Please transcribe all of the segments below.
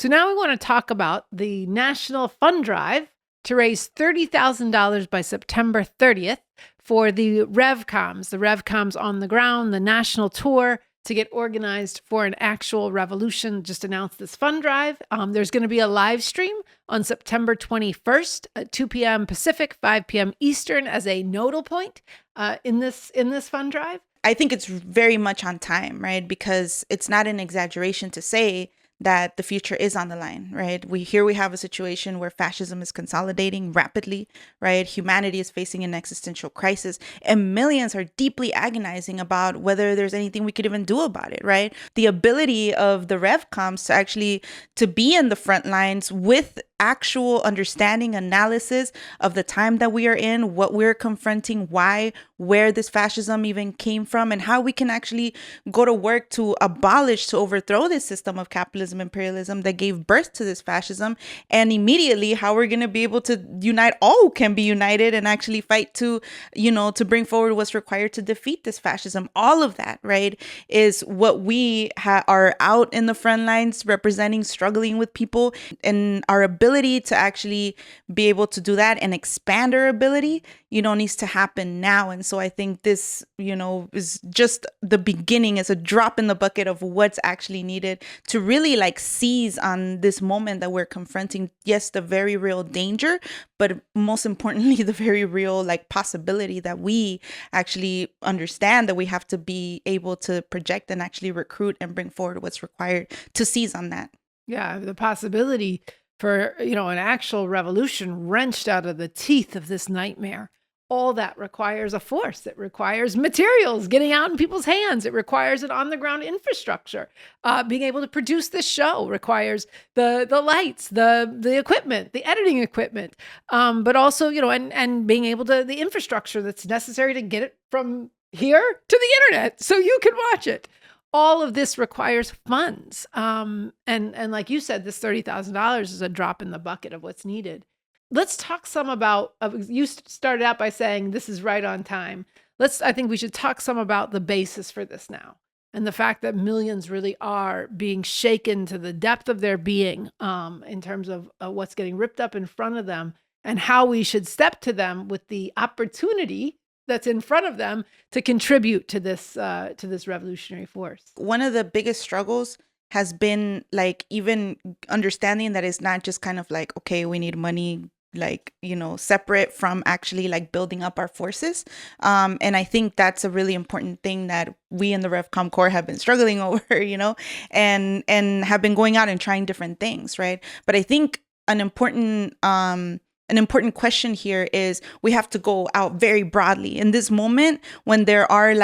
So now we want to talk about the National Fund Drive to raise $30,000 by September 30th for the RevComs on the ground, the national tour to get organized for an actual revolution. Just announced this fund drive. There's going to be a live stream on September 21st at 2 p.m. Pacific, 5 p.m. Eastern as a nodal point in this fund drive. I think it's very much on time, right? Because it's not an exaggeration to say that the future is on the line, right? We have a situation where fascism is consolidating rapidly, right? Humanity is facing an existential crisis, and millions are deeply agonizing about whether there's anything we could even do about it, right? The ability of the RevComs to actually to be in the front lines with actual understanding, analysis of the time that we are in, what we're confronting, why, where this fascism even came from, and how we can actually go to work to abolish, to overthrow this system of capitalism, imperialism that gave birth to this fascism, and immediately how we're going to be able to unite all who can be united and actually fight to, to bring forward what's required to defeat this fascism. All of that, right, is what we are out in the front lines representing, struggling with people, and our ability to actually be able to do that and expand our ability, needs to happen now. And so I think this, is just the beginning, is a drop in the bucket of what's actually needed to really seize on this moment that we're confronting. Yes, the very real danger, but most importantly, the very real possibility that we actually understand that we have to be able to project and actually recruit and bring forward what's required to seize on that. Yeah, the possibility for, an actual revolution wrenched out of the teeth of this nightmare. All that requires a force. It requires materials getting out in people's hands. It requires an on-the-ground infrastructure. Being able to produce this show requires the lights, the equipment, the editing equipment, but also, and being able to, the infrastructure that's necessary to get it from here to the internet so you can watch it. All of this requires funds. And like you said, this $30,000 is a drop in the bucket of what's needed. Let's talk some about, you started out by saying this is right on time. I think we should talk some about the basis for this now, and the fact that millions really are being shaken to the depth of their being in terms of what's getting ripped up in front of them, and how we should step to them with the opportunity that's in front of them to contribute to this revolutionary force. One of the biggest struggles has been even understanding that it's not just kind of okay, we need money, separate from actually building up our forces. And I think that's a really important thing that we in the RevCom Corps have been struggling over, and have been going out and trying different things, right? But I think an important question here is we have to go out very broadly in this moment when there are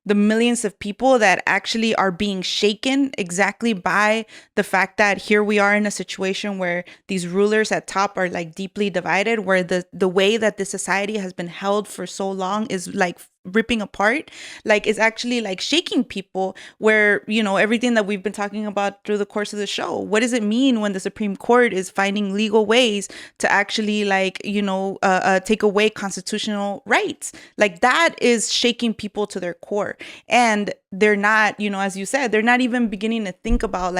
the millions of people that actually are being shaken exactly by the fact that here we are in a situation where these rulers at top are deeply divided, where the way that the society has been held for so long is ripping apart, is actually shaking people, where, everything that we've been talking about through the course of the show. What does it mean when the Supreme Court is finding legal ways to actually take away constitutional rights? That is shaking people to their core. And they're not, as you said, they're not even beginning to think about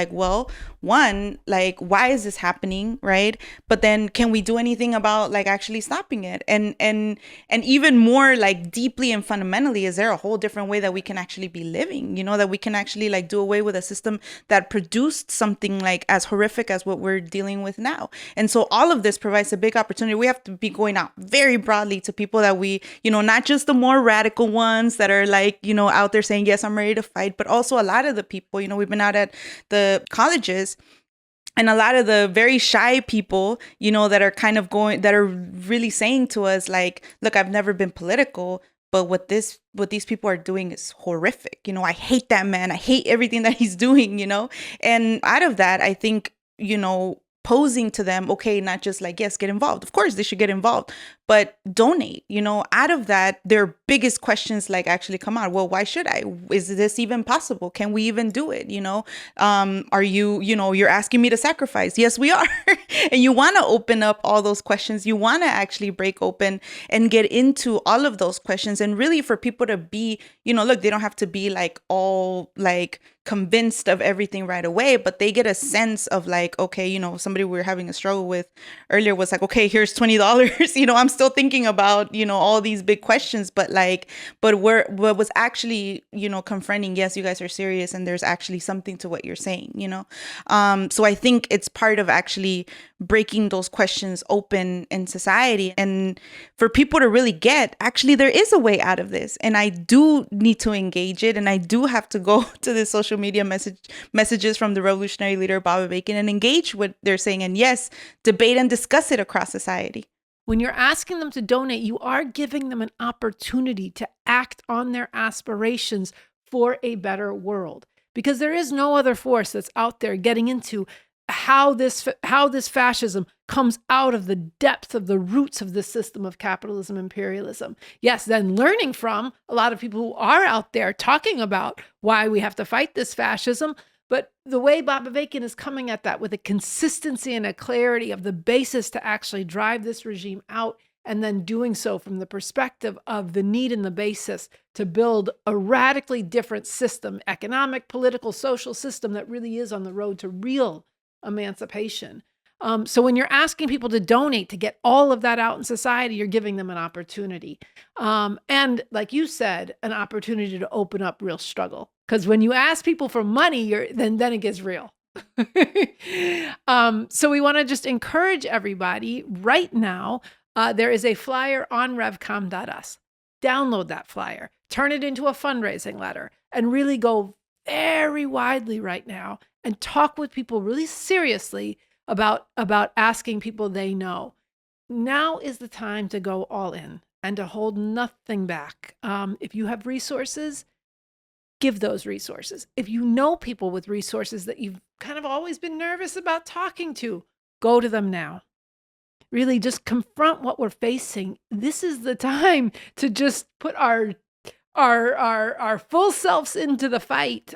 one, why is this happening, right? But then can we do anything about actually stopping it? And even more deeply and fundamentally, is there a whole different way that we can actually be living, that we can actually do away with a system that produced something as horrific as what we're dealing with now? And so all of this provides a big opportunity. We have to be going out very broadly to people that we, not just the more radical ones that are out there saying, yes, I'm ready to fight, but also a lot of the people, we've been out at the colleges, and a lot of the very shy people, that are that are really saying to us, look, I've never been political, but what these people are doing is horrific. I hate that man. I hate everything that he's doing, And out of that, I think, posing to them, okay, not just yes, get involved. Of course, they should get involved, but donate, out of that, their biggest questions actually come out. Well, why should I? Is this even possible? Can we even do it? Are you, you're asking me to sacrifice? Yes, we are. And you want to open up all those questions. You want to actually break open and get into all of those questions. And really for people to be, look, they don't have to be all convinced of everything right away, but they get a sense of like, okay, you know, somebody we were having a struggle with earlier was like, okay, here's $20. You know, I'm still thinking about, you know, all these big questions, but like, but what was actually, you know, confronting, yes, you guys are serious and there's actually something to what you're saying, you know? So I think it's part of actually breaking those questions open in society, and for people to really get, actually, there is a way out of this. And I do need to engage it. And I do have to go to the social media messages from the revolutionary leader, Baba Bacon, and engage what they're saying. And yes, debate and discuss it across society. When you're asking them to donate, you are giving them an opportunity to act on their aspirations for a better world, because there is no other force that's out there getting into how this fascism comes out of the depth of the roots of the system of capitalism, imperialism. Yes, then learning from a lot of people who are out there talking about why we have to fight this fascism. But the way Baba Bacon is coming at that with a consistency and a clarity of the basis to actually drive this regime out, and then doing so from the perspective of the need and the basis to build a radically different system, economic, political, social system that really is on the road to real emancipation. So when you're asking people to donate to get all of that out in society, you're giving them an opportunity. And like you said, an opportunity to open up real struggle. Because when you ask people for money, then it gets real. So we want to just encourage everybody right now. There is a flyer on revcom.us. Download that flyer, turn it into a fundraising letter, and really go very widely right now and talk with people really seriously about asking people they know. Now is the time to go all in and to hold nothing back. If you have resources, give those resources. If you know people with resources that you've kind of always been nervous about talking to, go to them now. Really just confront what we're facing. This is the time to just put our full selves into the fight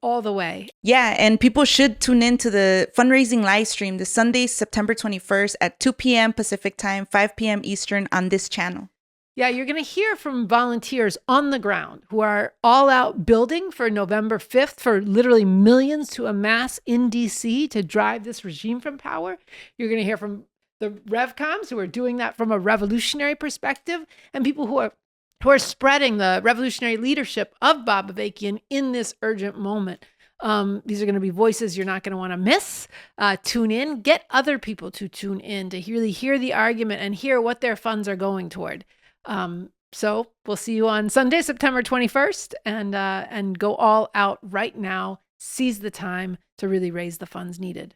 all the way. Yeah, and people should tune in to the fundraising live stream this Sunday, September 21st at 2 p.m. Pacific time, 5 p.m. Eastern on this channel. Yeah, you're going to hear from volunteers on the ground who are all out building for November 5th for literally millions to amass in DC to drive this regime from power. You're going to hear from the RevComs who are doing that from a revolutionary perspective, and people who are spreading the revolutionary leadership of Baba Bacon in this urgent moment. These are going to be voices you're not going to want to miss. Tune in. Get other people to tune in to really hear the argument and hear what their funds are going toward. So we'll see you on Sunday, September 21st, and go all out right now. Seize the time to really raise the funds needed.